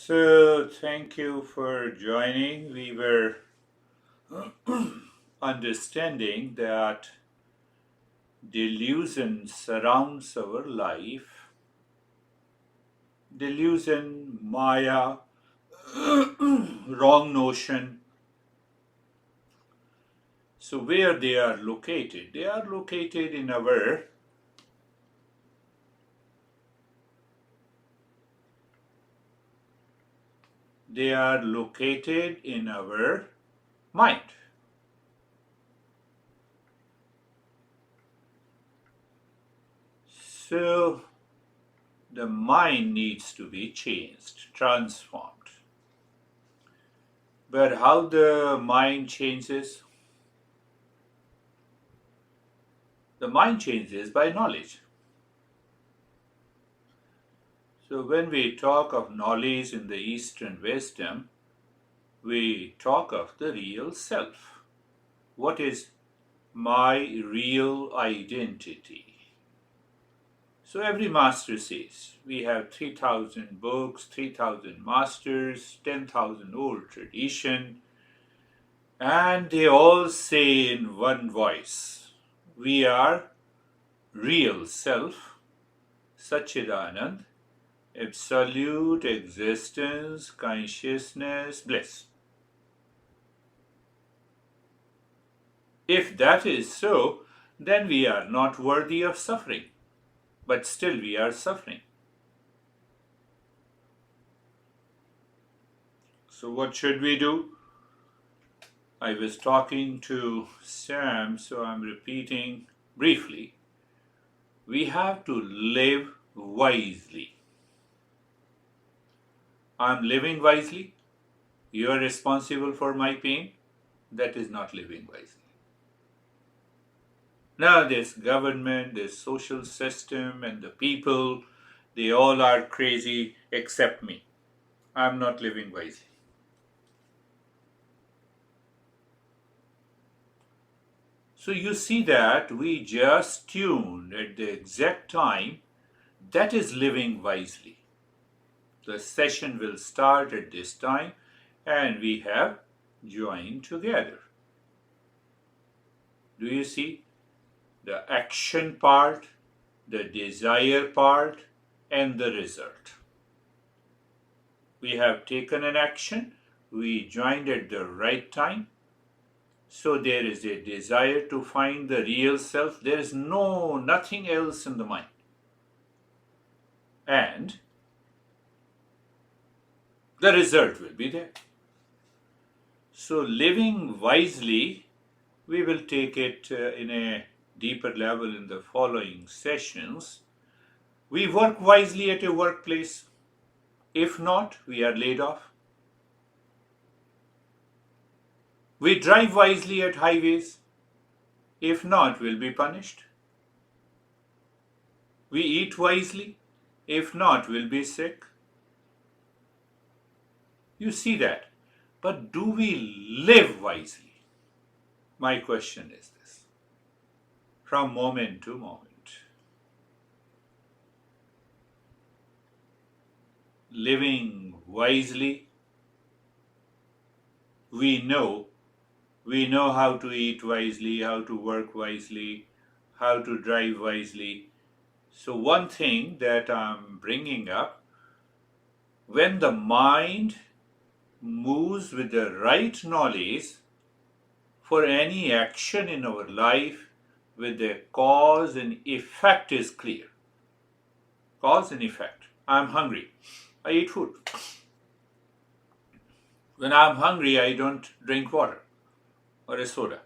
So, thank you for joining. We were understanding that delusion surrounds our life. Delusion, Maya, wrong notion. So, where they are located? They are located in our mind. So, the mind needs to be changed, transformed. But how the mind changes? The mind changes by knowledge. So, when we talk of knowledge in the Eastern wisdom, we talk of the real self. What is my real identity? So, every master says we have 3,000 books, 3,000 masters, 10,000 old tradition, and they all say in one voice, we are real self, Satchidanand, absolute existence, consciousness, bliss. If that is so, then we are not worthy of suffering, but still we are suffering. So, what should we do? I was talking to Sam, so I'm repeating briefly. We have to live wisely. I'm living wisely. You are responsible for my pain. That is not living wisely. Now, this government, this social system, and the people, they all are crazy except me. I'm not living wisely. So, you see that we just tuned at the exact time. That is living wisely. The session will start at this time, and we have joined together. Do you see? The action part, the desire part, and the result. We have taken an action, we joined at the right time. So there is a desire to find the real self. There is nothing else in the mind. And the result will be there. So living wisely, we will take it in a deeper level in the following sessions. We work wisely at a workplace. If not, we are laid off. We drive wisely at highways. If not, we'll be punished. We eat wisely. If not, we'll be sick. You see that. But do we live wisely? My question is this. From moment to moment. Living wisely, we know how to eat wisely, how to work wisely, how to drive wisely. So one thing that I'm bringing up, when the mind moves with the right knowledge for any action in our life, with the cause and effect is clear. Cause and effect. I'm hungry. I eat food. When I'm hungry, I don't drink water or a soda.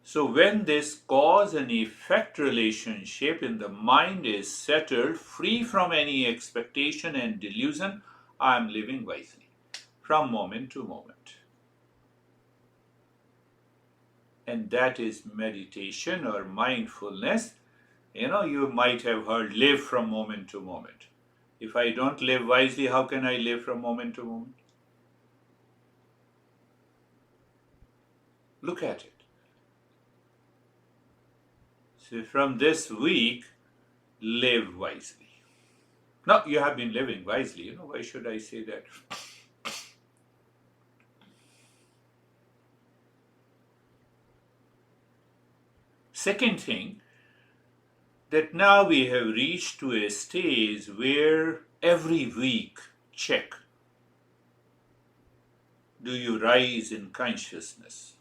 So when this cause and effect relationship in the mind is settled, free from any expectation and delusion, I am living wisely from moment to moment. And that is meditation or mindfulness. You might have heard live from moment to moment. If I don't live wisely, how can I live from moment to moment? Look at it. So from this week, live wisely. No, you have been living wisely. Why should I say that? Second thing, that now we have reached to a stage where every week check, do you rise in consciousness?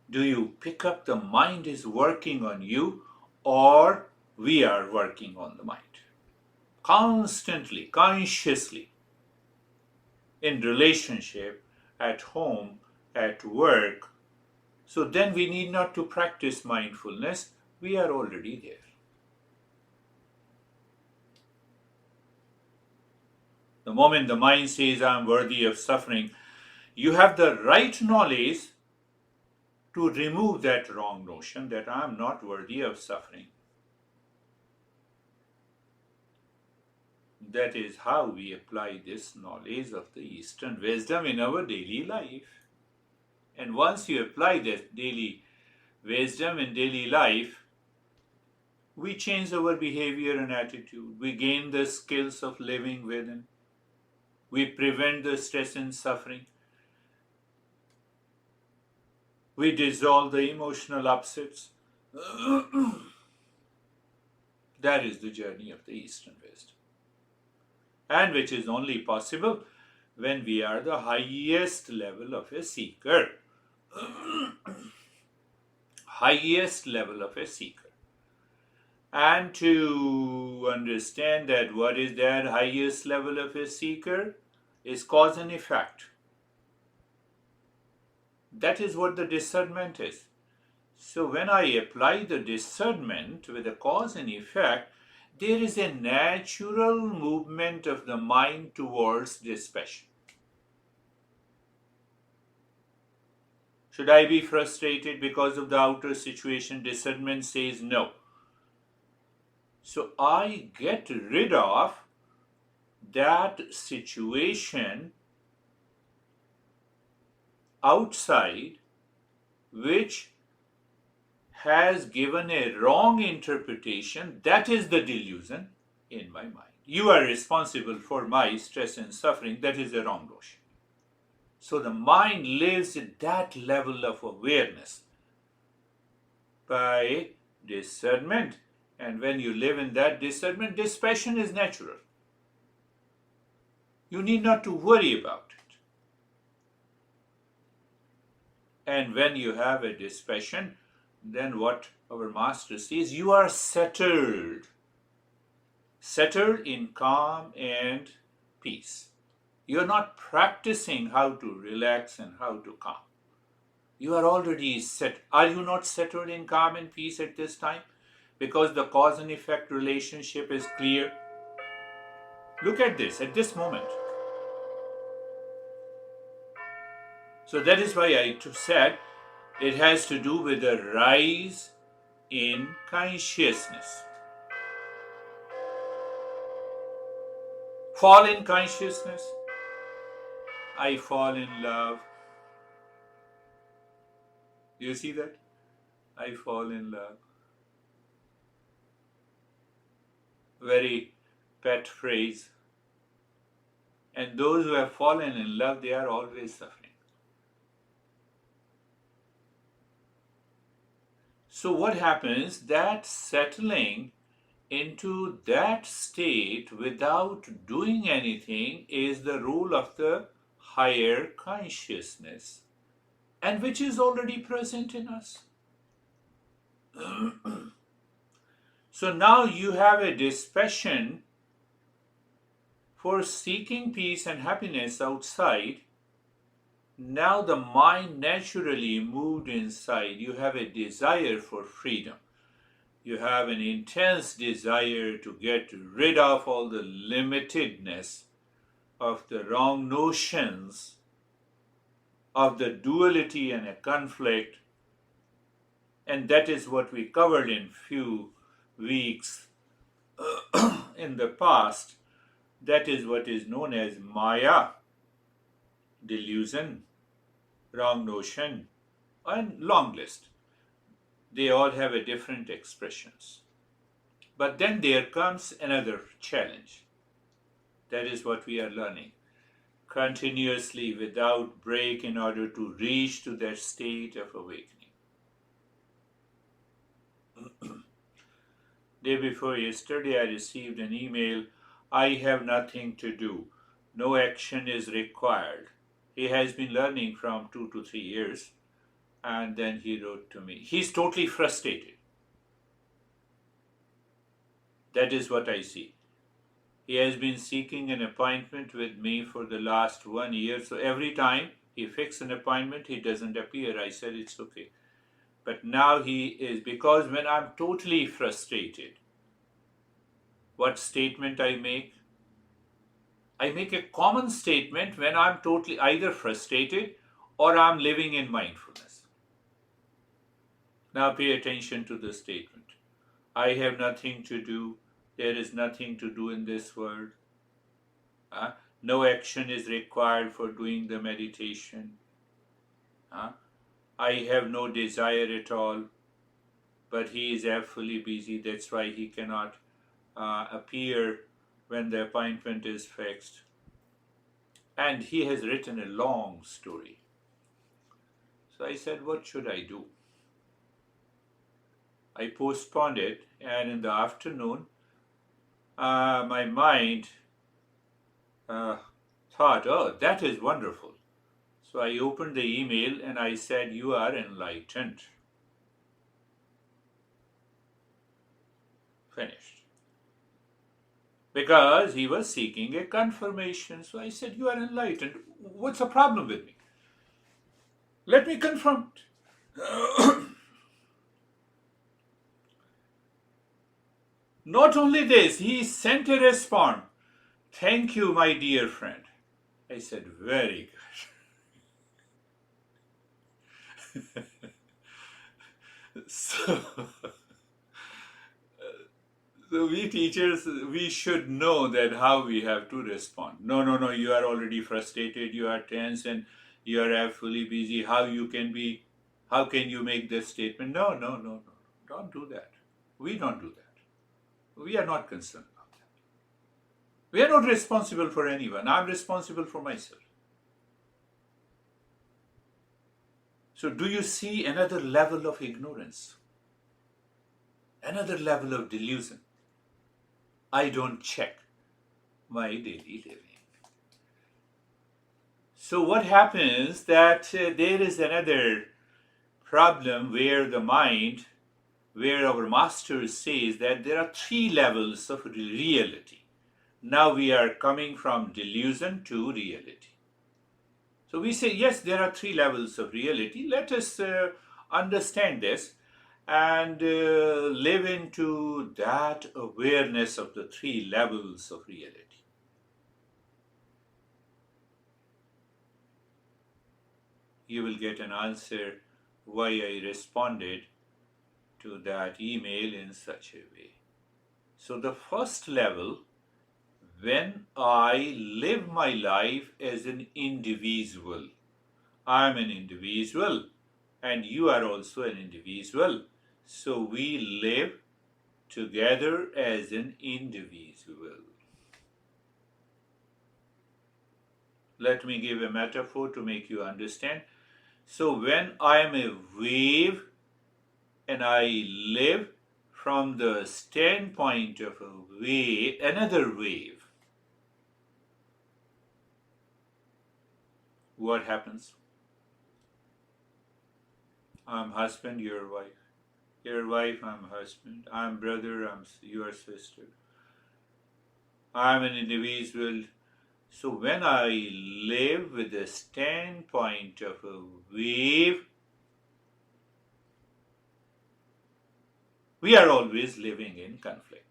Do you pick up the mind is working on you, or we are working on the mind? Constantly, consciously, in relationship, at home, at work. So then we need not to practice mindfulness. We are already there. The moment the mind says, I'm worthy of suffering, you have the right knowledge to remove that wrong notion that I'm not worthy of suffering. That is how we apply this knowledge of the Eastern wisdom in our daily life. And once you apply that daily wisdom in daily life, we change our behavior and attitude. We gain the skills of living within. We prevent the stress and suffering. We dissolve the emotional upsets. That is the journey of the Eastern wisdom. And which is only possible when we are the highest level of a seeker. Highest level of a seeker. And to understand that what is that highest level of a seeker is cause and effect. That is what the discernment is. So when I apply the discernment with the cause and effect, there is a natural movement of the mind towards dispassion. Should I be frustrated because of the outer situation? Discernment says no. So I get rid of that situation outside which has given a wrong interpretation. That is the delusion in my mind. You are responsible for my stress and suffering. That is a wrong notion. So the mind lives at that level of awareness by discernment. And when you live in that discernment, dispassion is natural. You need not to worry about it. And when you have a dispassion, then what our master says, you are settled. Settled in calm and peace. You're not practicing how to relax and how to calm. You are already set. Are you not settled in calm and peace at this time? Because the cause and effect relationship is clear. Look at this, at this moment. So that is why I said it has to do with the rise in consciousness. Fall in consciousness. I fall in love. Do you see that? I fall in love. Very pet phrase. And those who have fallen in love, they are always suffering. So what happens? That settling into that state without doing anything is the rule of the higher consciousness, and which is already present in us. So now you have a dispassion for seeking peace and happiness outside. Now the mind naturally moved inside. You have a desire for freedom. You have an intense desire to get rid of all the limitedness of the wrong notions of the duality and a conflict. And that is what we covered in few weeks in the past. That is what is known as Maya, delusion, wrong notion, and long list. They all have a different expressions. But then there comes another challenge. That is what we are learning continuously without break in order to reach to that state of awakening. Day before yesterday, I received an email. I have nothing to do. No action is required. He has been learning from 2 to 3 years, and then he wrote to me. He's totally frustrated. That is what I see. He has been seeking an appointment with me for the last 1 year. So every time he fixes an appointment, he doesn't appear. I said it's okay. But now he is, because when I'm totally frustrated, what statement I make? I make a common statement when I'm totally either frustrated or I'm living in mindfulness. Now pay attention to the statement. I have nothing to do. There is nothing to do in this world. No action is required for doing the meditation. I have no desire at all. But he is fully busy. That's why he cannot appear when the appointment is fixed. And he has written a long story. So I said, what should I do? I postponed it, and in the afternoon, my mind thought, oh, that is wonderful. So I opened the email and I said, you are enlightened. Finished. Because he was seeking a confirmation. So I said, you are enlightened. What's the problem with me? Let me confront. Not only this, he sent a response. Thank you, my dear friend. I said, very good. So we teachers, we should know that how we have to respond. No, you are already frustrated, you are tense, and you are fully busy. How can you make this statement? No, don't do that. We don't do that. We are not concerned about that. We are not responsible for anyone. I'm responsible for myself. So do you see another level of ignorance? Another level of delusion? I don't check my daily living. So what happens that there is another problem where the mind, where our master says that there are 3 levels of reality. Now we are coming from delusion to reality. So we say, yes, there are 3 levels of reality. Let us understand this and live into that awareness of the 3 levels of reality. You will get an answer why I responded to that email in such a way. So the first level, when I live my life as an individual, I'm an individual and you are also an individual. So we live together as an individual. Let me give a metaphor to make you understand. So when I am a wave and I live from the standpoint of a wave, another wave, what happens? I'm husband, you're wife. You're wife, I'm husband. I'm brother, your sister. I'm an individual. So when I live with the standpoint of a wave, we are always living in conflict.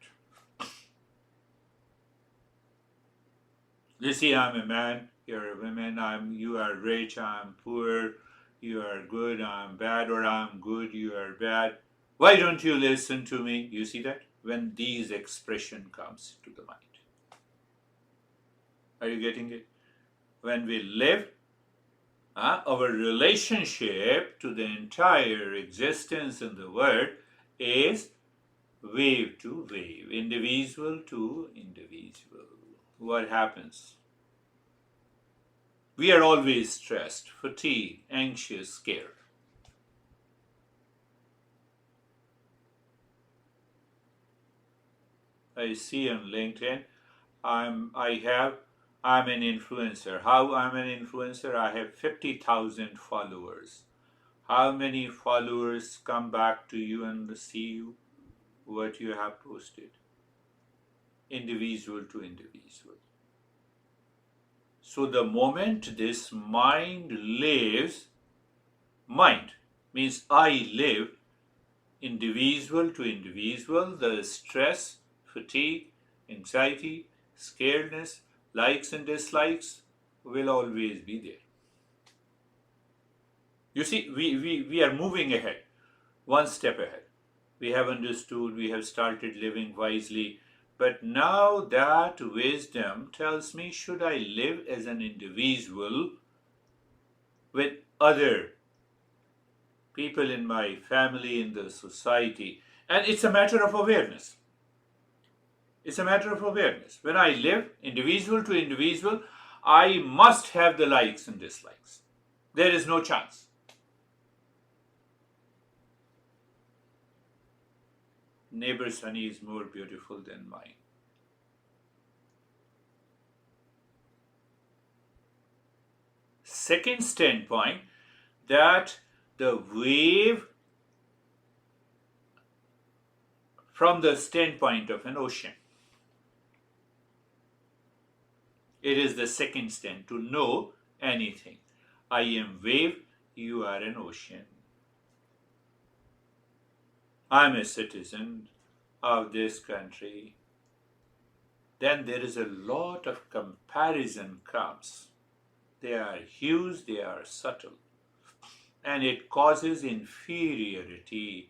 You see, I'm a man, you're a woman, you are rich, I'm poor, you are good, I'm bad, or I'm good, you are bad. Why don't you listen to me? You see that? When these expression comes to the mind. Are you getting it? When we live, our relationship to the entire existence in the world is wave to wave, individual to individual. What happens? We are always stressed, fatigued, anxious, scared. I see on LinkedIn, I'm an influencer. How I'm an influencer? I have 50,000 followers. How many followers come back to you and see you what you have posted? Individual to individual. So the moment this mind means I live, individual to individual, the stress, fatigue, anxiety, scaredness, likes and dislikes will always be there. You see, we are moving ahead, one step ahead. We have understood, we have started living wisely, but now that wisdom tells me, should I live as an individual with other people in my family, in the society? And it's a matter of awareness. It's a matter of awareness. When I live individual to individual, I must have the likes and dislikes. There is no chance. Neighbor's honey is more beautiful than mine. Second standpoint, that the wave from the standpoint of an ocean. It is the second stand, to know anything. I am wave, you are an ocean. I'm a citizen of this country. Then there is a lot of comparison comes. They are huge, they are subtle. And it causes inferiority,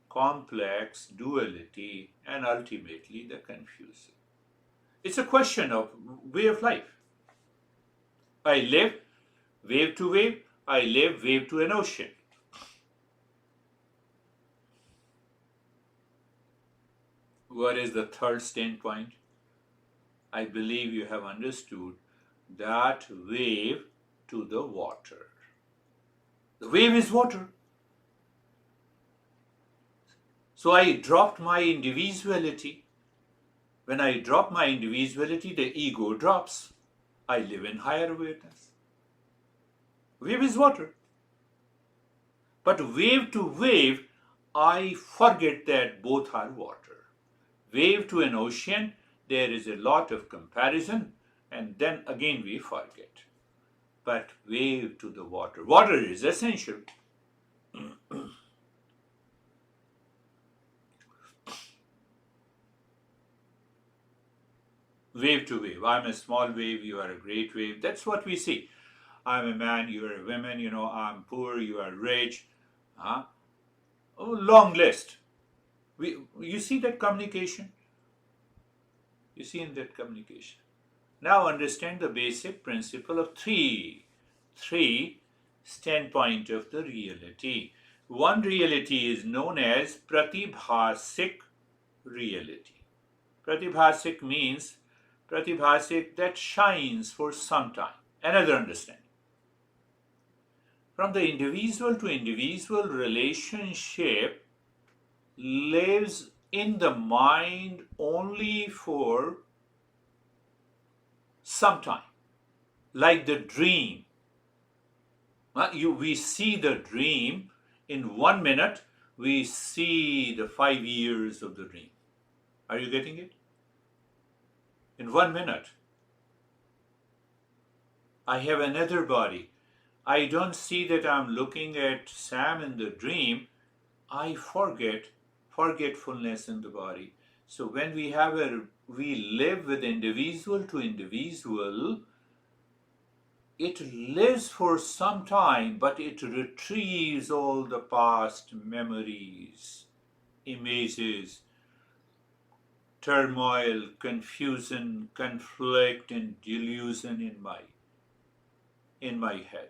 complex, duality, and ultimately the confusion. It's a question of way of life. I live wave to wave, I live wave to an ocean. What is the third standpoint? I believe you have understood that wave to the water. The wave is water. So I dropped my individuality. When I drop my individuality, the ego drops. I live in higher awareness. Wave is water. But wave to wave, I forget that both are water. Wave to an ocean, there is a lot of comparison, and then again we forget. But wave to the water. Water is essential. Wave to wave. I'm a small wave, you are a great wave. That's what we see. I'm a man, you are a woman, I'm poor, you are rich. Huh? Oh, long list. You see that communication? You see in that communication. Now understand the basic principle of three standpoint of the reality. One reality is known as pratibhasik reality. Pratibhasik means pratibhasik, that shines for some time. Another understanding. From the individual to individual relationship lives in the mind only for some time. Like the dream. We see the dream in 1 minute, we see the 5 years of the dream. Are you getting it? In 1 minute. I have another body. I don't see that I'm looking at Sam in the dream. I forgetfulness in the body. So when we live with individual to individual, it lives for some time, but it retrieves all the past memories, images, turmoil, confusion, conflict, and delusion in my head.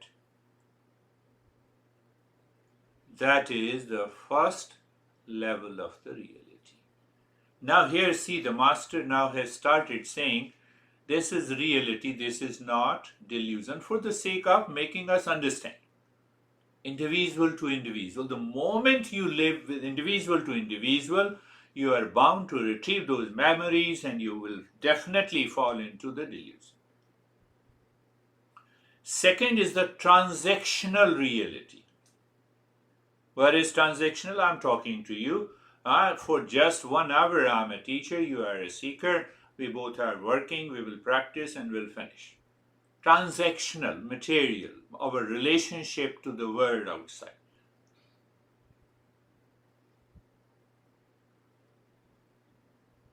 That is the first level of the reality. Now here see, the master now has started saying this is reality, this is not delusion, for the sake of making us understand. Individual to individual. The moment you live with individual to individual, you are bound to retrieve those memories and you will definitely fall into the delusion. Second is the transactional reality. What is transactional? I'm talking to you. For just 1 hour, I'm a teacher, you are a seeker. We both are working, we will practice and we'll finish. Transactional, material, our relationship to the world outside.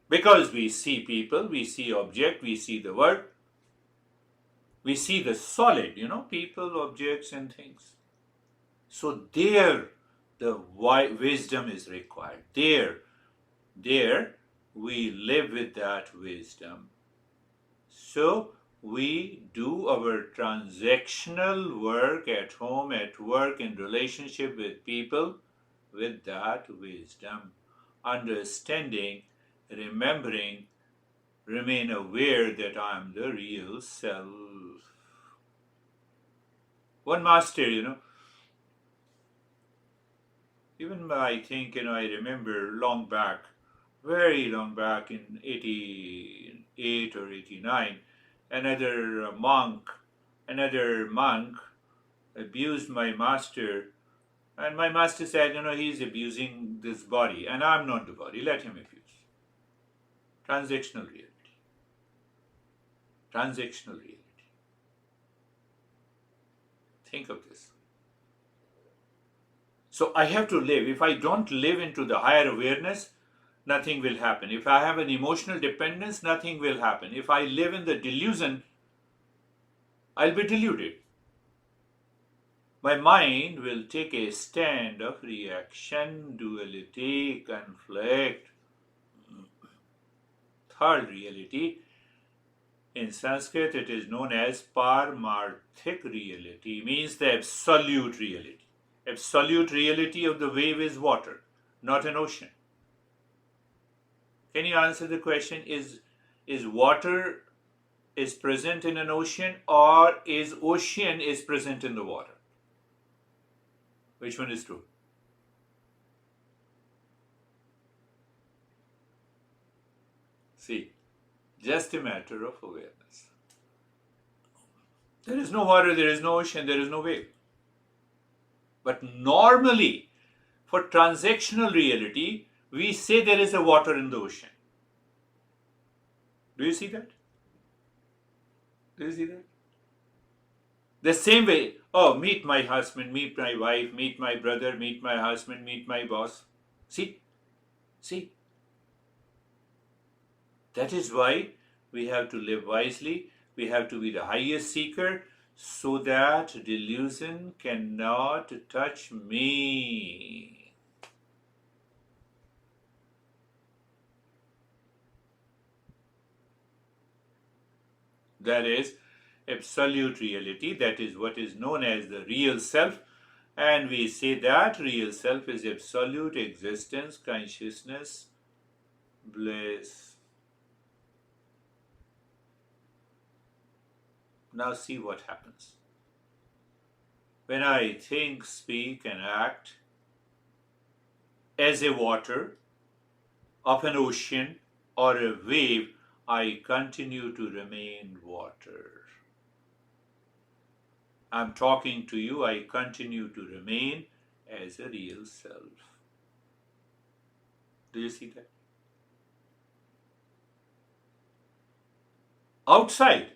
Because we see people, we see object, we see the world, we see the solid, people, objects, and things. So there, the wisdom is required. There, we live with that wisdom. So we do our transactional work at home, at work, in relationship with people, with that wisdom, understanding, remembering, remain aware that I am the real self. One master, even I think, I remember long back, very long back in 88 or 89, another monk abused my master, and my master said, he's abusing this body, and I'm not the body, let him abuse. Transactional reality. Transactional reality. Think of this. So I have to live. If I don't live into the higher awareness, nothing will happen. If I have an emotional dependence, nothing will happen. If I live in the delusion, I'll be deluded. My mind will take a stand of reaction, duality, conflict. Third reality, in Sanskrit it is known as Paramarthic reality, means the absolute reality. Absolute reality of the wave is water, not an ocean. Can you answer the question, is water is present in an ocean, or is ocean is present in the water? Which one is true? See, just a matter of awareness. There is no water, there is no ocean, there is no wave. But normally, for transactional reality, we say there is a water in the ocean. Do you see that? Do you see that? The same way, meet my husband, meet my wife, meet my brother, meet my husband, meet my boss. See? That is why we have to live wisely. We have to be the highest seeker so that delusion cannot touch me. That is absolute reality. That is what is known as the real self. And we say that real self is absolute existence, consciousness, bliss. Now see what happens. When I think, speak, and act as a water of an ocean or a wave, I continue to remain water. I'm talking to you, I continue to remain as a real self. Do you see that? Outside,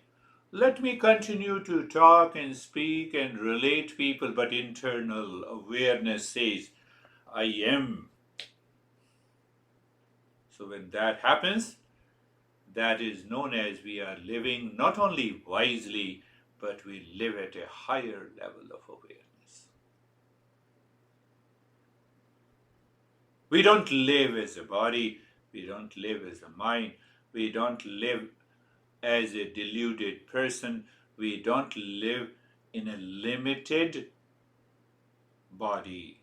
let me continue to talk and speak and relate people, but internal awareness says, I am. So when that happens, that is known as we are living not only wisely, but we live at a higher level of awareness. We don't live as a body, we don't live as a mind, we don't live as a deluded person, we don't live in a limited body.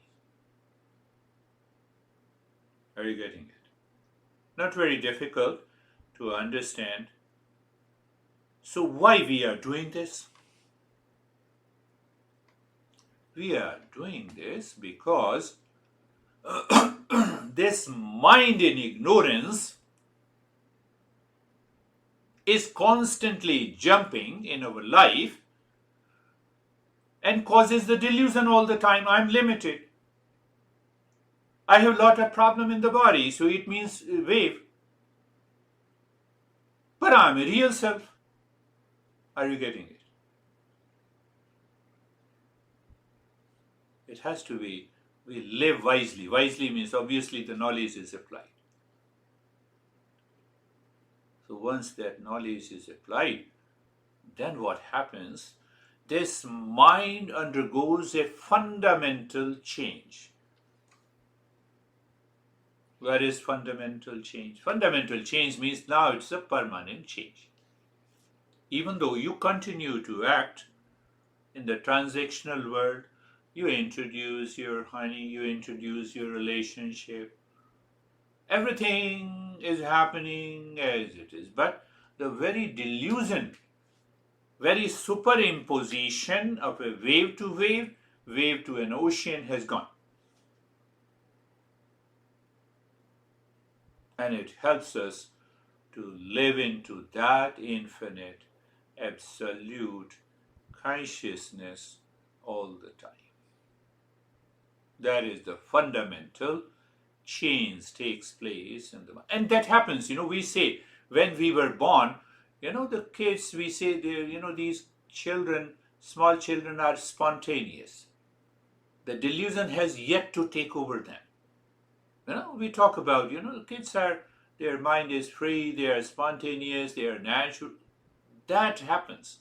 Are you getting it? not very difficult to understand. So why we are doing this? We are doing this because this mind in ignorance is constantly jumping in our life and causes the delusion all the time. I'm limited. I have a lot of problem in the body, so it means wave. But I'm a real self. Are you getting it? It has to be, we live wisely. Wisely means obviously the knowledge is applied. So once that knowledge is applied, then what happens? This mind undergoes a fundamental change. What is fundamental change? Fundamental change means now it's a permanent change. Even though you continue to act in the transactional world, you introduce your honey, you introduce your relationship, everything is happening as it is. But the very delusion, very superimposition of a wave to an ocean has gone. And it helps us to live into that infinite, absolute consciousness all the time. That is the fundamental change takes place in the mind. And that happens, we say when we were born, the kids, we say, these children, small children are spontaneous. The delusion has yet to take over them. We talk about, the kids are, their mind is free, they are spontaneous, they are natural. That happens.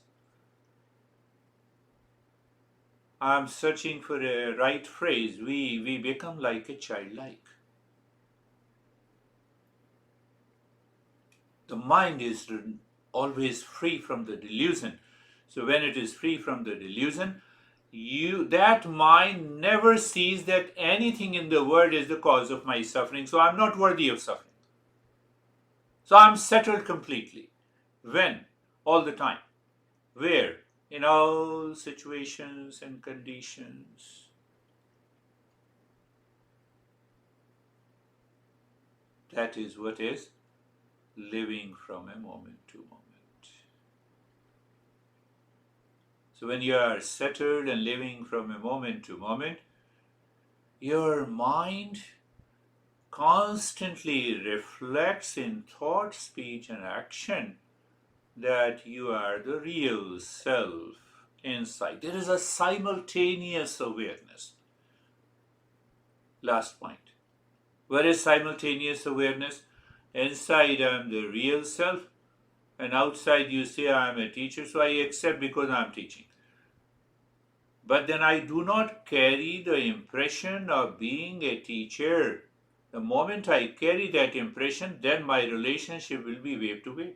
I'm searching for a right phrase. We become like a childlike. The mind is always free from the delusion. So when it is free from the delusion, that mind never sees that anything in the world is the cause of my suffering. So I'm not worthy of suffering. So I'm settled completely. When? All the time. Where? In all situations and conditions. That is what is living from a moment to moment. So when you are settled and living from a moment to moment, your mind constantly reflects in thought, speech, and action that you are the real self inside. There is a simultaneous awareness. Last point. Where is simultaneous awareness? Inside I am the real self, and outside you say I am a teacher, so I accept because I am teaching. But then I do not carry the impression of being a teacher. The moment I carry that impression, then my relationship will be wave to wave.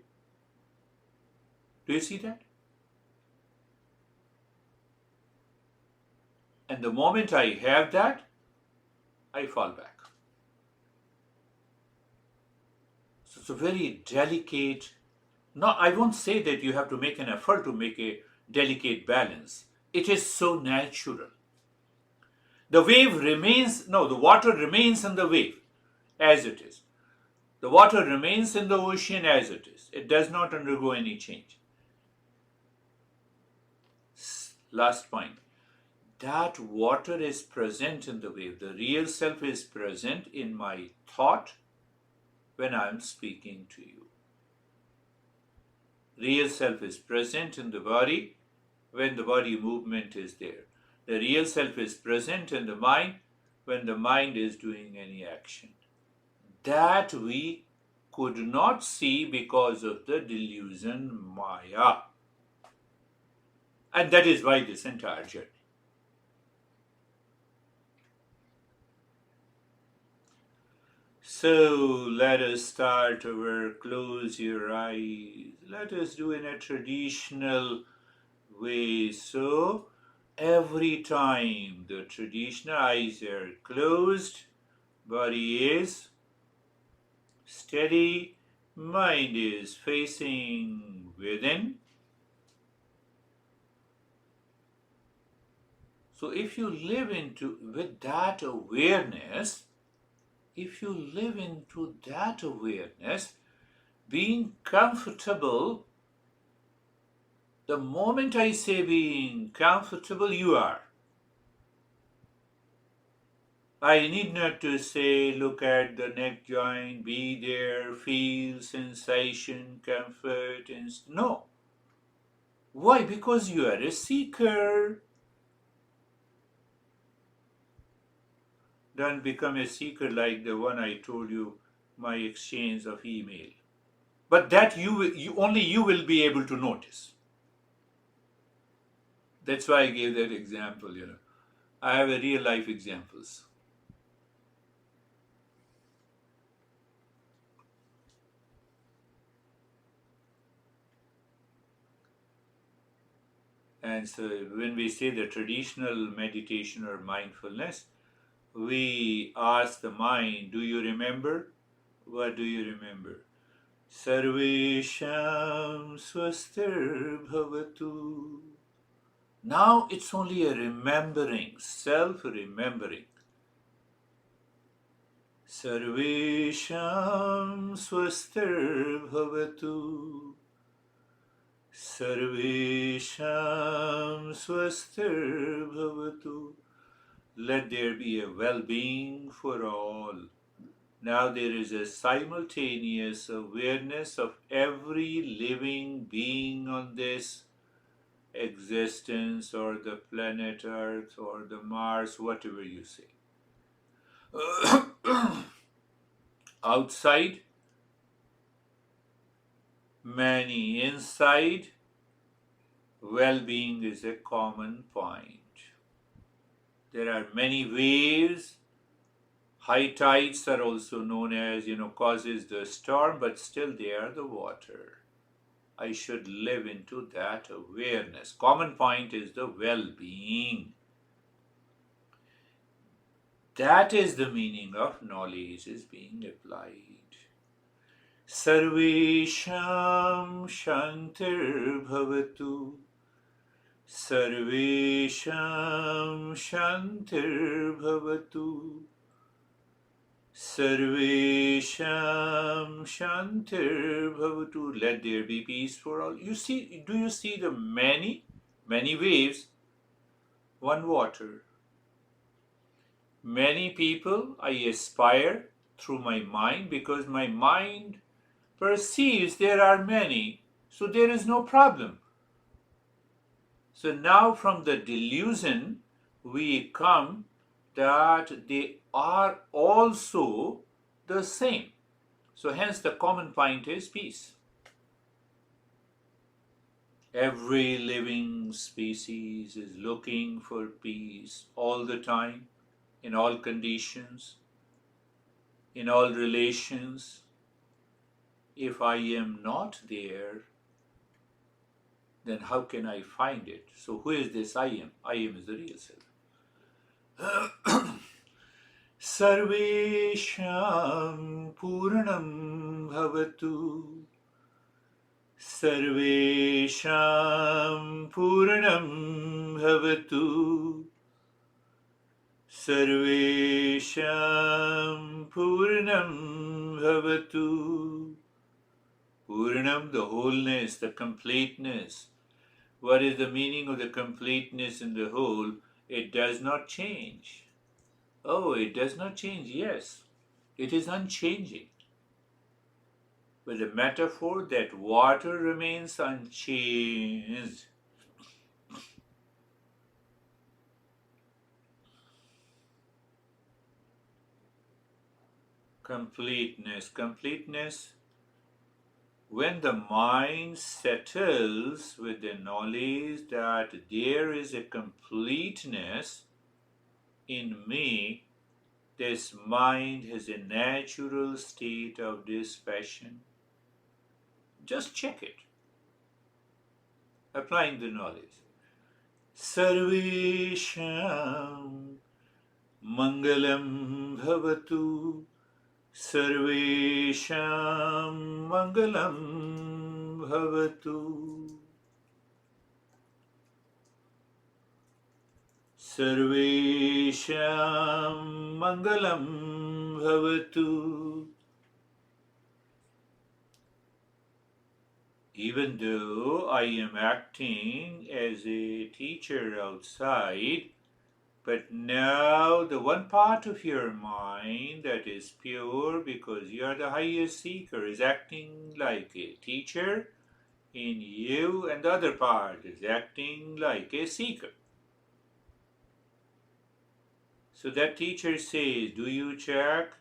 Do you see that? And the moment I have that, I fall back. So it's a very delicate, no, I won't say that you have to make an effort to make a delicate balance. It is so natural. The water remains in the wave as it is. The water remains in the ocean as it is. It does not undergo any change. Last point. That water is present in the wave. The real self is present in my thought when I am speaking to you. Real self is present in the body when the body movement is there. The real self is present in the mind when the mind is doing any action. That we could not see because of the delusion Maya. And that is why this entire journey. So let us start our close your eyes. Let us do in a traditional way. So every time the traditional eyes are closed, body is Steady mind is facing within. So if you live into with that awareness, if you live into that awareness, being comfortable, the moment I say being comfortable, you are. I need not to say, look at the neck joint, be there, feel sensation, comfort, and no. Why? Because you are a seeker. Don't become a seeker like the one I told you, my exchange of email. But that only you will be able to notice. That's why I gave that example. I have a real life examples. And so when we say the traditional meditation or mindfulness, we ask the mind, do you remember? What do you remember? Sarvesham swastir bhavatu. Now it's only a remembering, self-remembering. Sarvesham swastir bhavatu. Sarvesham swastir bhavatu. Let there be a well-being for all. Now there is a simultaneous awareness of every living being on this existence or the planet Earth or the Mars, whatever you say. Outside, many inside, well-being is a common point. There are many waves. High tides are also known as, causes the storm, but still they are the water. I should live into that awareness. Common point is the well-being. That is the meaning of knowledge is being applied. Sarvesham shantir bhavatu. Sarvesham shantir bhavatu. Sarvesham shantir bhavatu. Let there be peace for all. Do you see the many waves? One water. Many people I aspire through my mind because my mind perceives there are many, so there is no problem. So now from the delusion we come that they are also the same. So hence the common point is peace. Every living species is looking for peace all the time, in all conditions, in all relations. If I am not there, then how can I find it? So who is this I am? I am is the real self. Sarvesham Purnam Bhavatu. Sarvesham Purnam Bhavatu. Sarvesham Purnam Bhavatu. Purnam, the wholeness, the completeness. What is the meaning of the completeness in the whole? It does not change. Oh, it does not change, yes. It is unchanging. But the metaphor that water remains unchanged. Completeness. When the mind settles with the knowledge that there is a completeness in me, this mind has a natural state of dispassion. Just check it. Applying the knowledge. Sarvesham Mangalam Bhavatu. सर्वेषां मङ्गलं भवतु. सर्वेषां मङ्गलं भवतु. Even though I am acting as a teacher outside, but now the one part of your mind that is pure because you are the highest seeker is acting like a teacher in you, and the other part is acting like a seeker. So that teacher says, do you check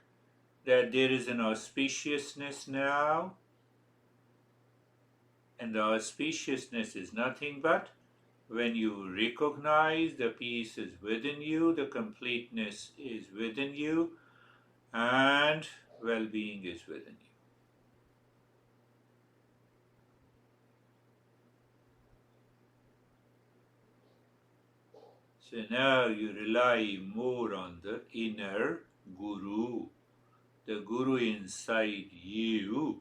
that there is an auspiciousness now? And the auspiciousness is nothing but when you recognize the peace is within you, the completeness is within you, and well-being is within you. So now you rely more on the inner guru, the guru inside you.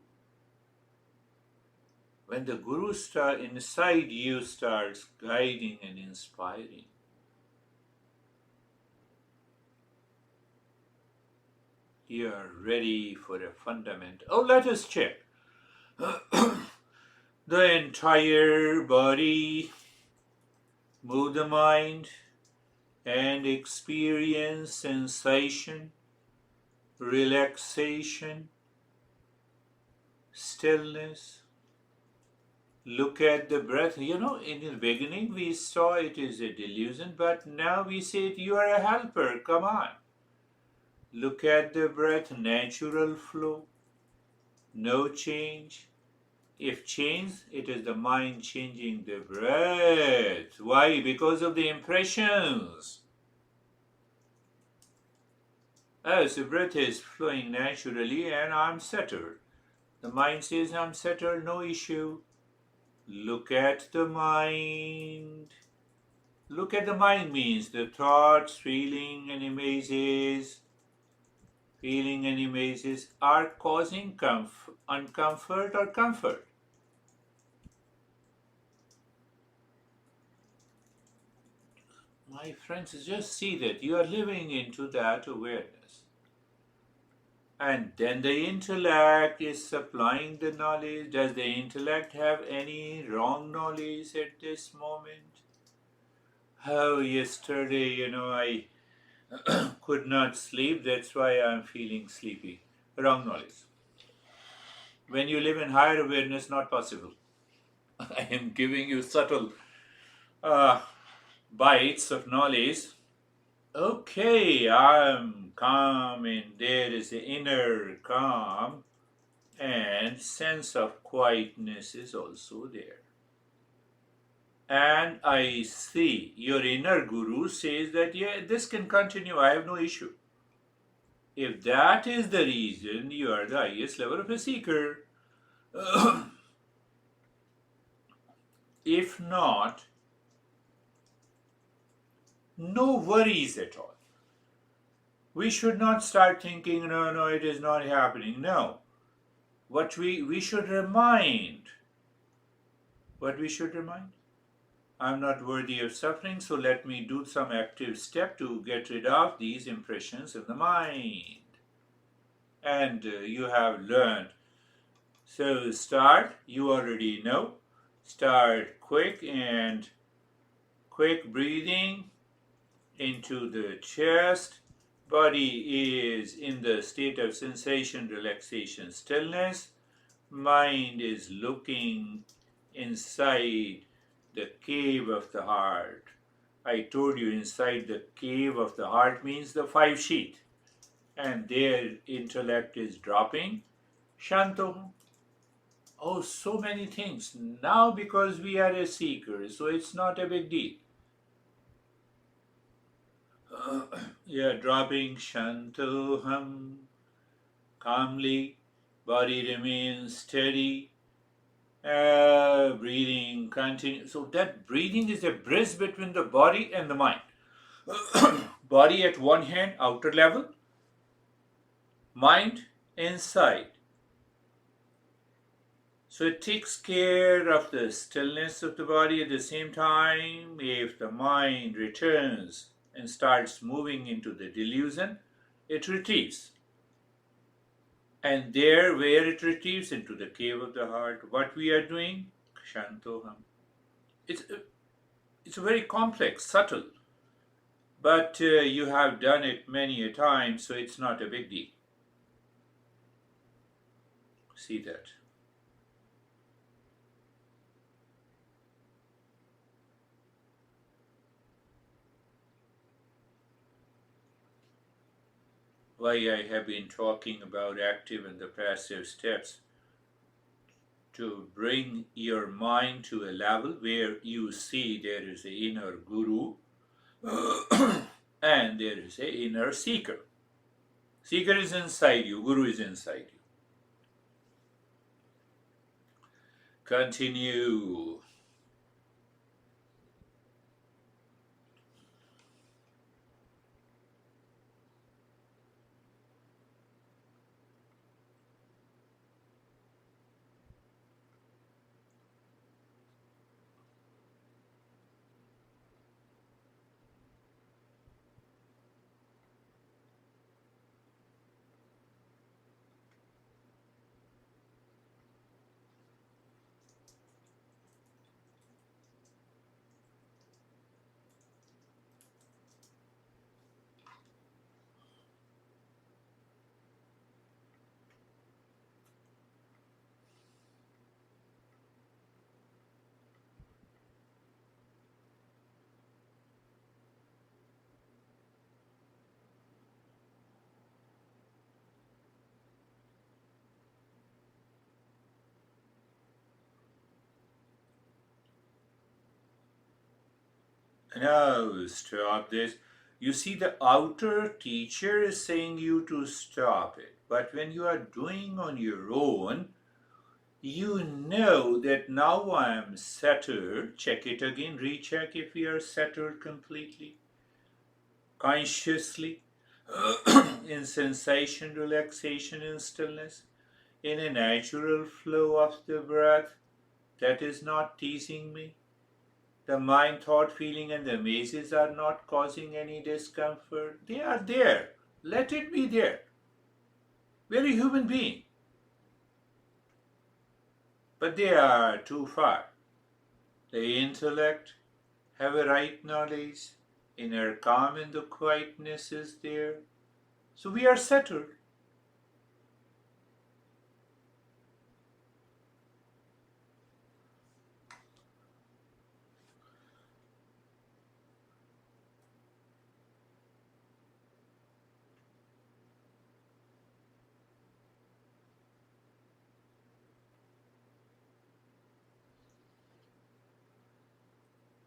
When the guru inside you starts guiding and inspiring, you are ready for a fundamental. Oh, let us check. The entire body, move the mind and experience sensation, relaxation, stillness. Look at the breath. In the beginning we saw it is a delusion, but now we say you are a helper. Come on. Look at the breath, natural flow, no change. If change, it is the mind changing the breath. Why? Because of the impressions. As the breath is flowing naturally and I'm settled. The mind says I'm settled, no issue. Look at the mind. Look at the mind means the thoughts, feeling and images are causing uncomfort or comfort. My friends, just see that you are living into that awareness. And then the intellect is supplying the knowledge. Does the intellect have any wrong knowledge at this moment? Oh, yesterday, I could not sleep. That's why I'm feeling sleepy. Wrong knowledge. When you live in higher awareness, not possible. I am giving you subtle bites of knowledge. Okay, I'm calm, and there is the inner calm, and sense of quietness is also there. And I see your inner guru says that, yeah, this can continue, I have no issue. If that is the reason, you are the highest level of a seeker. If not, no worries at all. We should not start thinking, no, it is not happening. No. What we should remind. What we should remind? I'm not worthy of suffering, so let me do some active step to get rid of these impressions in the mind. And you have learned. So start, you already know. Start quick breathing into the chest. Body is in the state of sensation, relaxation, stillness. Mind is looking inside the cave of the heart. I told you inside the cave of the heart means the 5 sheet. And their intellect is dropping. Shanto. Oh, so many things. Now because we are a seeker, so it's not a big deal. Dropping Shantoham. Calmly, body remains steady. Breathing continue. So that breathing is a bridge between the body and the mind. Body at one hand, outer level. Mind inside. So it takes care of the stillness of the body. At the same time, if the mind returns and starts moving into the delusion, it retrieves. And there, where it retrieves into the cave of the heart, what we are doing, Kshantoham. It's, it's very complex, subtle, but you have done it many a time, so it's not a big deal. See that. Why I have been talking about active and the passive steps to bring your mind to a level where you see there is an inner guru and there is an inner seeker. Seeker is inside you, guru is inside you. Continue. Now stop this. You see, the outer teacher is saying you to stop it. But when you are doing on your own, you know that now I am settled. Check it again, recheck if we are settled completely, consciously, in sensation, relaxation, and stillness, in a natural flow of the breath that is not teasing me. The mind, thought, feeling, and the mazes are not causing any discomfort. They are there. Let it be there. We're a human being. But they are too far. The intellect have a right knowledge. Inner calm and the quietness is there. So we are settled.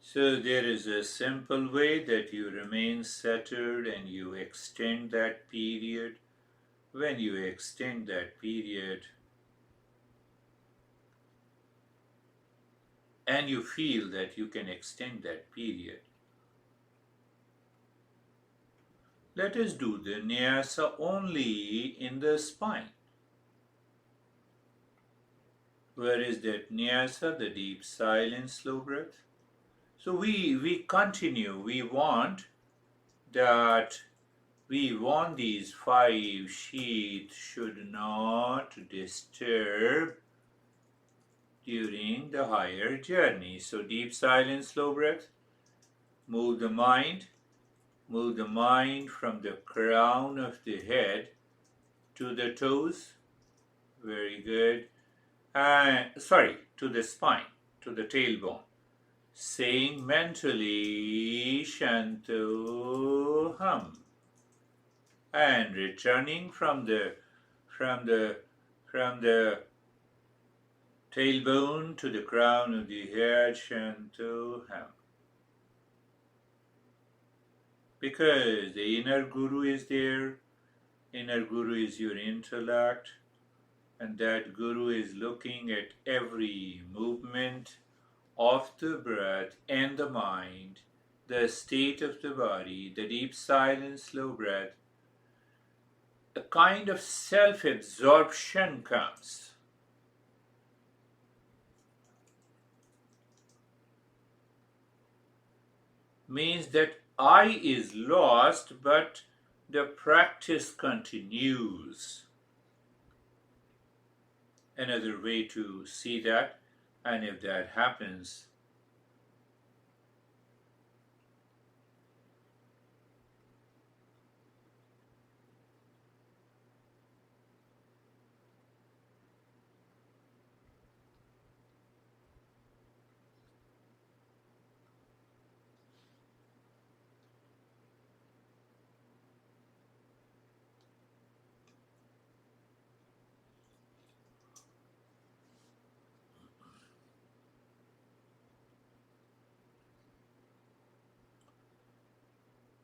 So there is a simple way that you remain settled and you extend that period. When you extend that period and you feel that you can extend that period, let us do the nyasa only in the spine. Where is that nyasa, the deep silent slow breath? So we continue. That we want these five sheaths should not disturb during the higher journey. So deep silent slow breath. Move the mind. Move the mind from the crown of the head to the toes. Very good. To the spine, to the tailbone. Saying mentally Shanto Hum. And returning from the from the tailbone to the crown of the head, Shanto Hum. Because the inner guru is there. Inner guru is your intellect, and that guru is looking at every movement of the breath and the mind, the state of the body, the deep silent slow breath, a kind of self-absorption comes. Means that I is lost, but the practice continues. Another way to see that, and if that happens,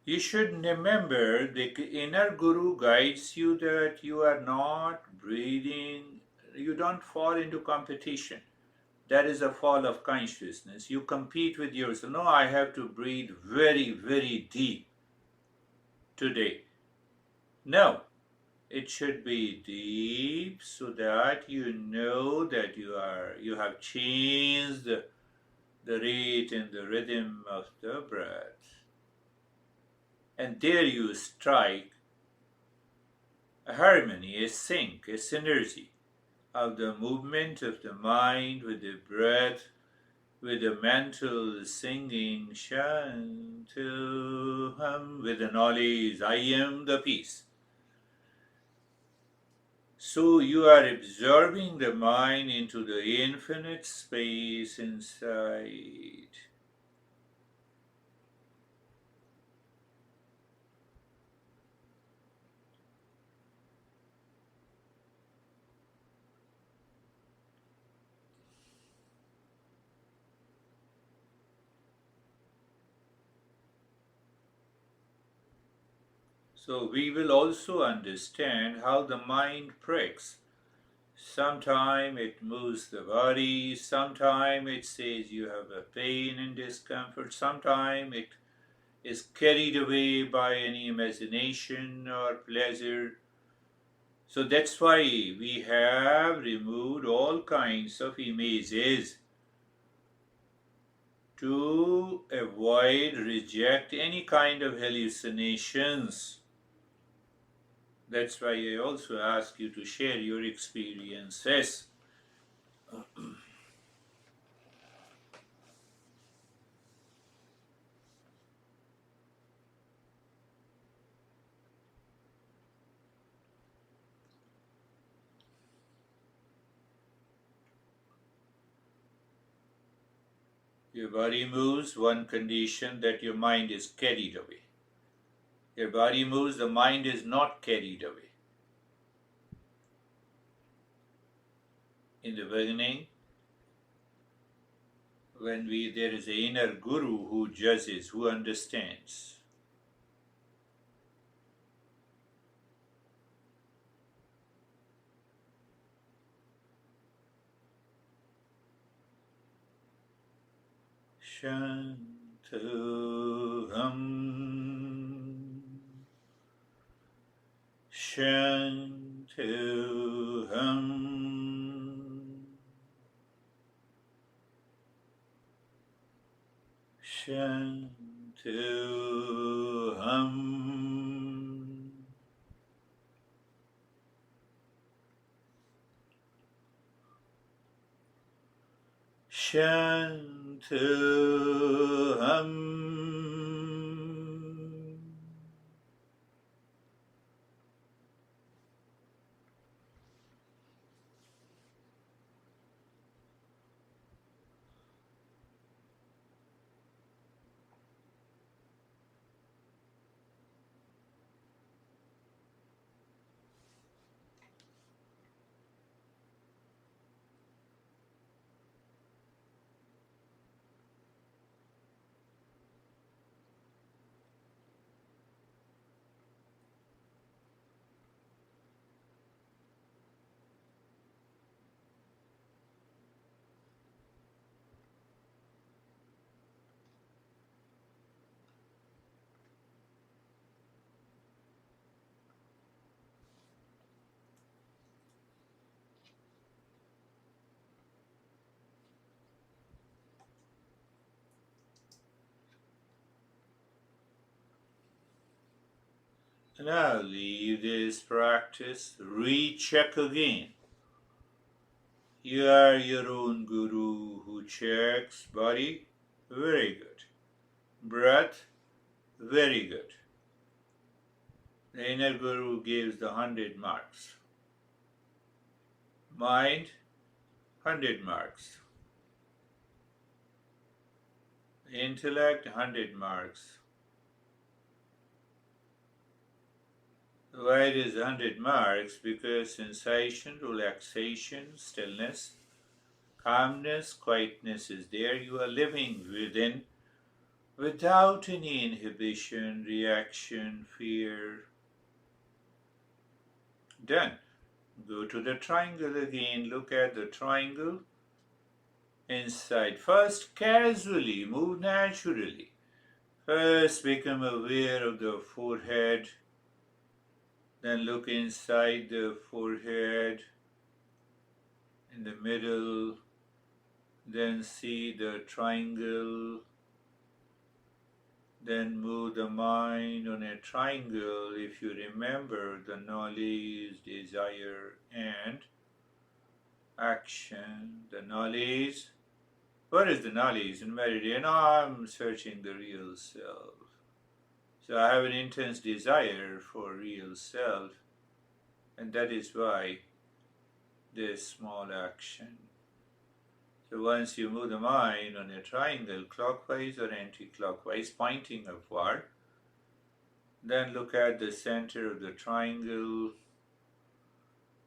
you should remember the inner guru guides you that you are not breathing, you don't fall into competition. That is a fall of consciousness. You compete with yourself. No, I have to breathe very, very deep today. No, it should be deep so that you know that you have changed the rate and the rhythm of the breath. And there you strike a harmony, a sync, a synergy of the movement of the mind with the breath, with the mental singing Shantuham, with the knowledge I am the peace. So you are absorbing the mind into the infinite space inside. So we will also understand how the mind pricks. Sometime it moves the body, sometime it says you have a pain and discomfort, sometime it is carried away by any imagination or pleasure. So that's why we have removed all kinds of images to avoid, reject any kind of hallucinations. That's why I also ask you to share your experiences. Your body moves, one condition that your mind is carried away. Your body moves, the mind is not carried away. In the beginning, when there is an inner guru who judges, who understands. Shantuham, Shantuham, Shantuham. Shantuham. Now leave this practice, recheck again. You are your own guru who checks body, very good. Breath, very good. The inner guru gives the 100 marks. Mind, 100 marks. Intellect, 100 marks. Why it is 100 marks? Because sensation, relaxation, stillness, calmness, quietness is there. You are living within without any inhibition, reaction, fear. Done. Go to the triangle again. Look at the triangle inside. First, casually, move naturally. First, become aware of the forehead. Then look inside the forehead, in the middle. Then see the triangle. Then move the mind on a triangle. If you remember the knowledge, desire, and action. The knowledge. What is the knowledge in meditation? I'm searching the real self. So I have an intense desire for real self, and that is why this small action. So once you move the mind on a triangle, clockwise or anti-clockwise, pointing upward, then look at the center of the triangle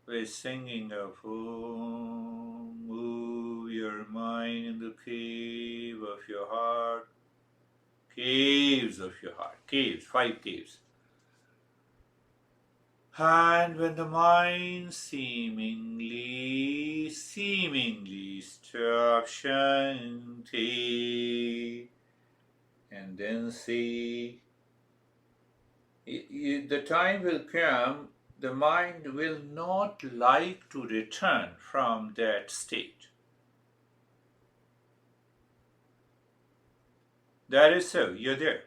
with singing of Om. Move your mind in the cave of your heart. Caves of your heart. Caves, 5 caves. And when the mind seemingly stops, Shanti, and then see, the time will come, the mind will not like to return from that state. That is so, you're there.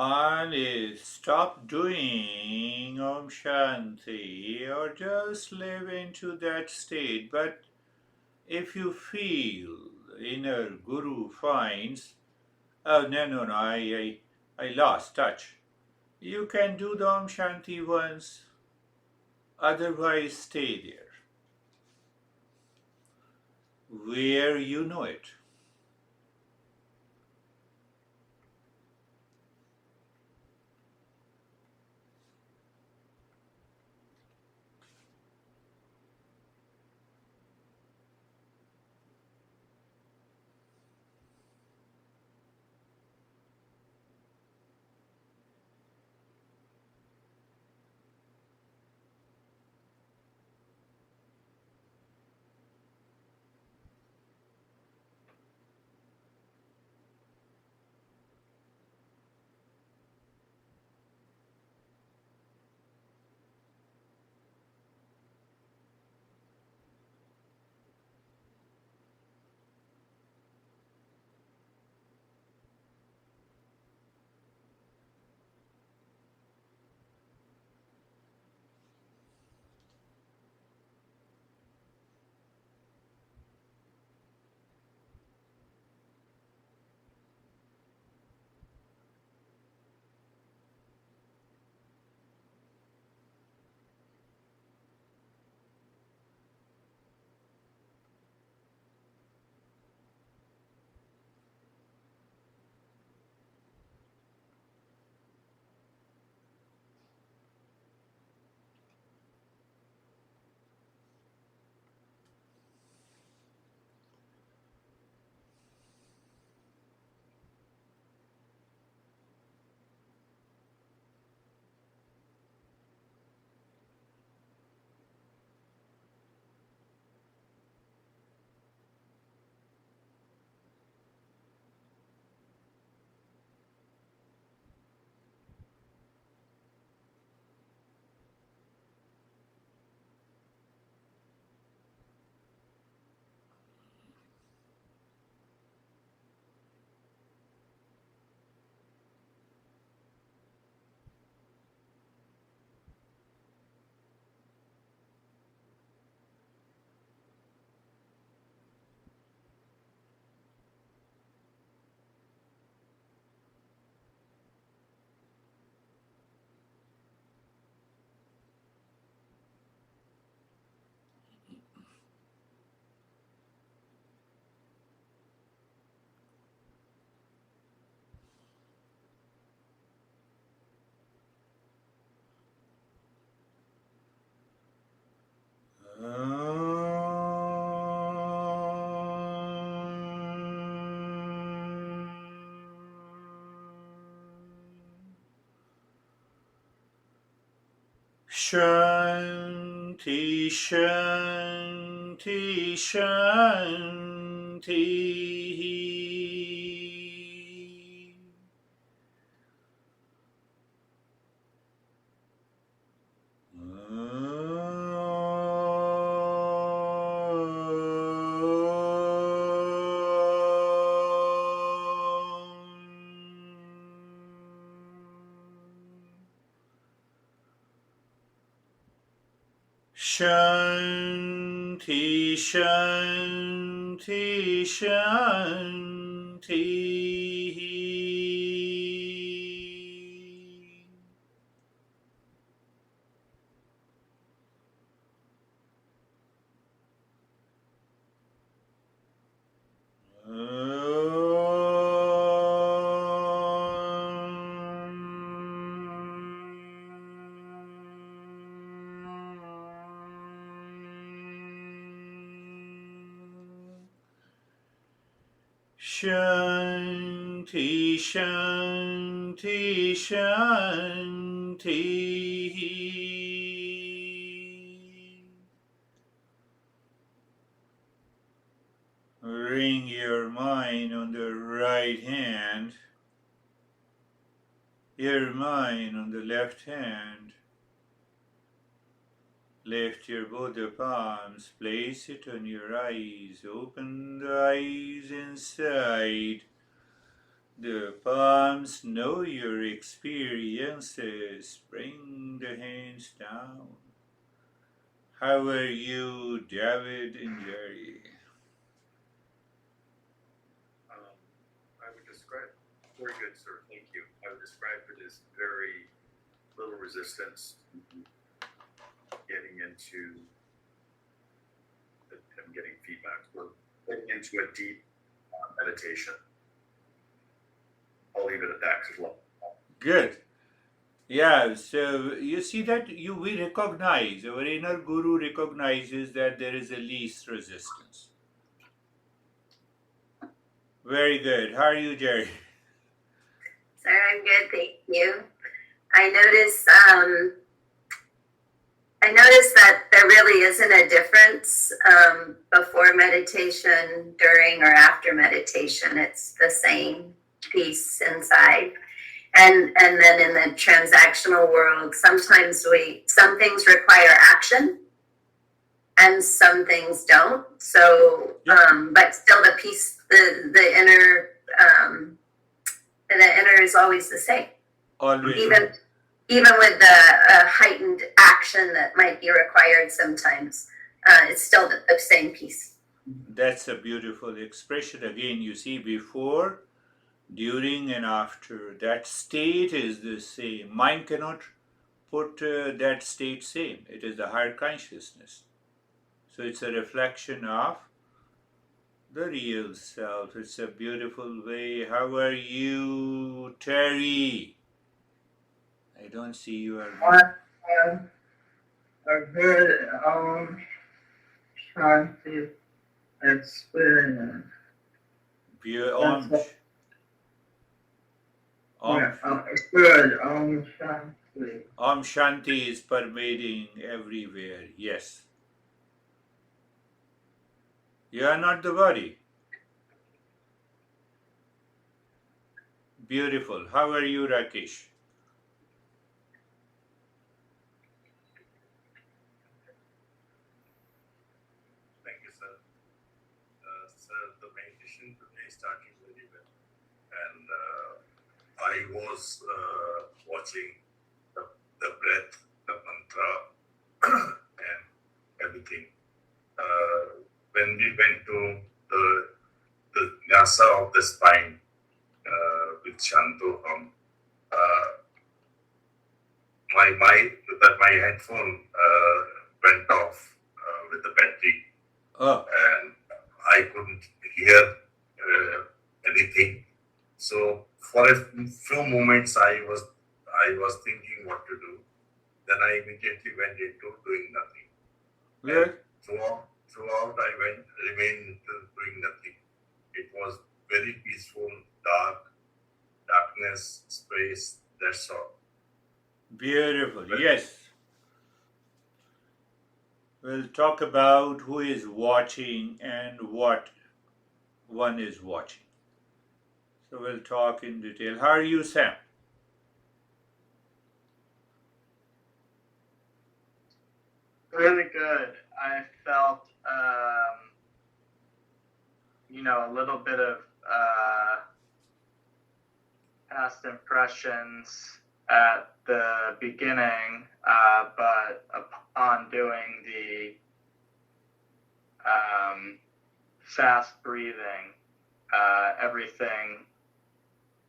And stop doing Om Shanti or just live into that state. But if you feel the inner guru finds, oh no, I lost touch. You can do the Om Shanti once, otherwise stay there, where you know it. Shanti, Shanti, Shanti. Shanti, Shanti, Shanti. Shanti, Shanti, Shanti. Bring your mind on the right hand, your mind on the left hand. Lift your both your palms, place it on your eyes, open the eyes inside. The palms know your experiences. Bring the hands down. How are you, David and Jerry? I would describe, very good, sir, thank you. I would describe it as very little resistance getting into, I'm getting feedback, we're getting into a deep meditation. I'll leave it at that because Good. Yeah, so you see that we recognize, our inner guru recognizes that there is a least resistance. Very good. How are you, Jerry? Sir, I'm good, thank you. I notice that there really isn't a difference before meditation, during, or after meditation. It's the same peace inside. And then in the transactional world, sometimes some things require action and some things don't. So, but still the peace, the inner is always the same. Always. Even with the heightened action that might be required sometimes, it's still the same peace. That's a beautiful expression. Again, you see, before, during, and after, that state is the same. Mind cannot put that state same. It is the higher consciousness. So it's a reflection of the real self. It's a beautiful way. How are you, Terry? I don't see you. A good Shanti experience. Good Shanti. Om Shanti is pervading everywhere. Yes. You are not the body. Beautiful. How are you, Rakesh? thank you, sir. Sir, the meditation today started very well. And I was watching the breath, the mantra, and everything. When we went to the nyasa of the spine with Shantoham, my headphone went off with the battery, and I couldn't hear anything. So for a few moments, I was thinking what to do. Then I immediately went into doing nothing. Good. throughout I remained doing nothing. It was very peaceful, darkness, space, that's all. Beautiful. Yes. We'll talk about who is watching and what one is watching. So we'll talk in detail. How are you, Sam? Really good. I felt, a little bit of past impressions at the beginning, but upon doing the fast breathing, everything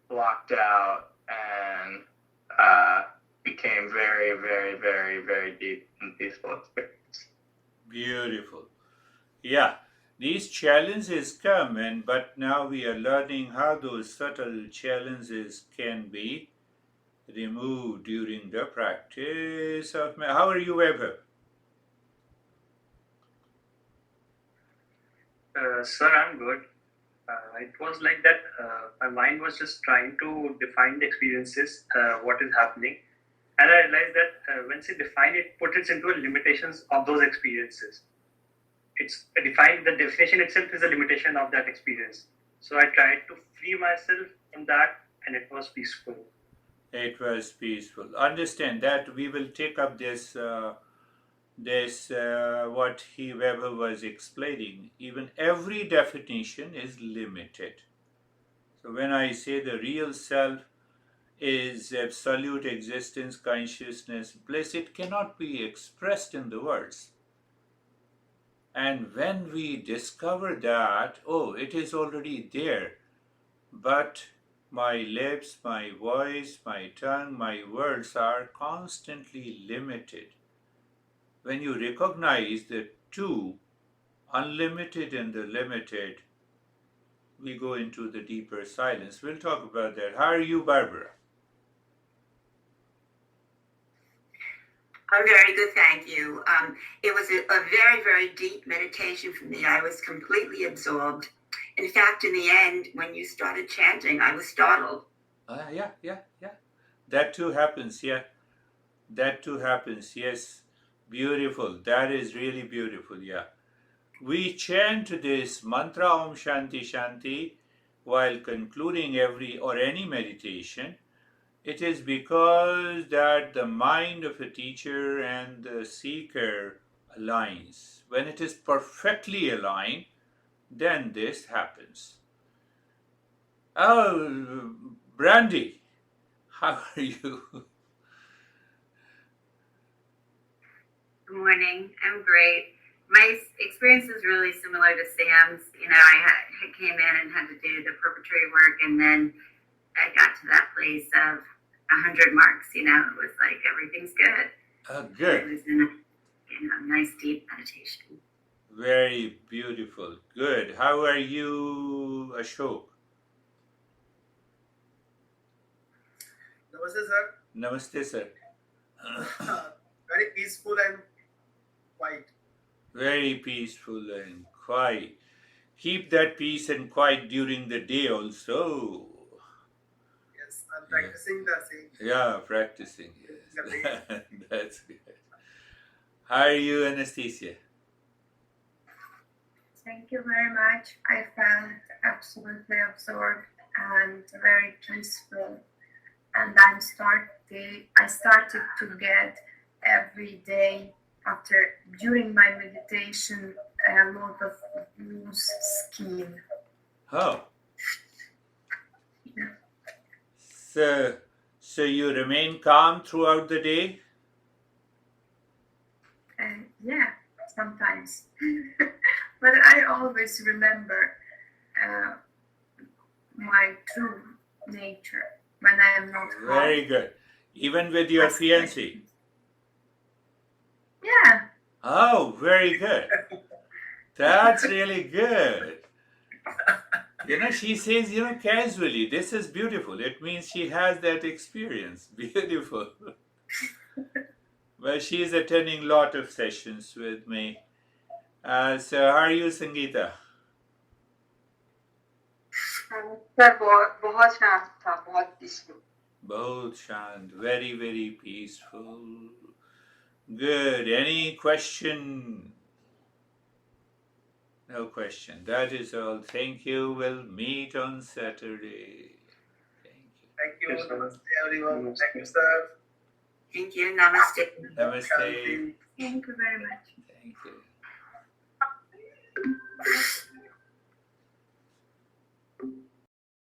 blocked out and became very, very, very, very deep and peaceful experience. Beautiful. Yeah, these challenges come in, but now we are learning how those subtle challenges can be removed during the practice of. How are you, Weber? Sir, I'm good. It was like that. My mind was just trying to define the experiences, what is happening, and I realized that once it define it, put it into limitations of those experiences. It's defined. The definition itself is a limitation of that experience. So I tried to free myself from that, and it was peaceful. It was peaceful. Understand that we will take up this. What he Weber was explaining. Even every definition is limited. So when I say the real self is absolute existence, consciousness, bliss, it cannot be expressed in the words. And when we discover that, oh, it is already there, but my lips, my voice, my tongue, my words are constantly limited. When you recognize the two, unlimited and the limited, we go into the deeper silence. We'll talk about that. How are you, Barbara? I'm very good, thank you. It was a very, very deep meditation for me. I was completely absorbed. In fact, in the end, when you started chanting, I was startled. Yeah. That too happens, yeah. That too happens, yes. Beautiful. That is really beautiful, yeah. We chant this mantra Om Shanti Shanti while concluding every or any meditation. It is because that the mind of a teacher and the seeker aligns. When it is perfectly aligned, then this happens. Oh, Brandy, how are you? Good morning. I'm great. My experience is really similar to Sam's. I came in and had to do the preparatory work, and then I got to that place of 100 marks. It was like everything's good. I Good. was in a nice deep meditation. Very beautiful. Good. How are you, Ashok? Namaste, sir. Namaste, sir. Very peaceful and quiet. Very peaceful and quiet. Keep that peace and quiet during the day also. Yes, I'm practicing the same. Yeah, practicing. The Yes. way. That's good. How are you, Anastasia? Thank you very much. I felt absolutely absorbed and very peaceful. And I started to get every day during my meditation a lot of loose skin. Oh. Yeah. So you remain calm throughout the day? Yeah, sometimes. But I always remember my true nature when I am not calm. Very good. Even with your fiancé? Yeah. Oh, very good. That's really good. She says, casually, this is beautiful. It means she has that experience. Beautiful. Well, she is attending a lot of sessions with me. So how are you, Sangeeta? Sir बहुत शांत था, बहुत peaceful. Both shant, very, very peaceful. Good. Any question? No question. That is all. Thank you. We'll meet on Saturday. Thank you. Thank you. Yes, sir. Namaste, everyone. Namaste. Thank you, sir. Thank you. Namaste. Namaste. Shanti. Thank you very much. Thank you.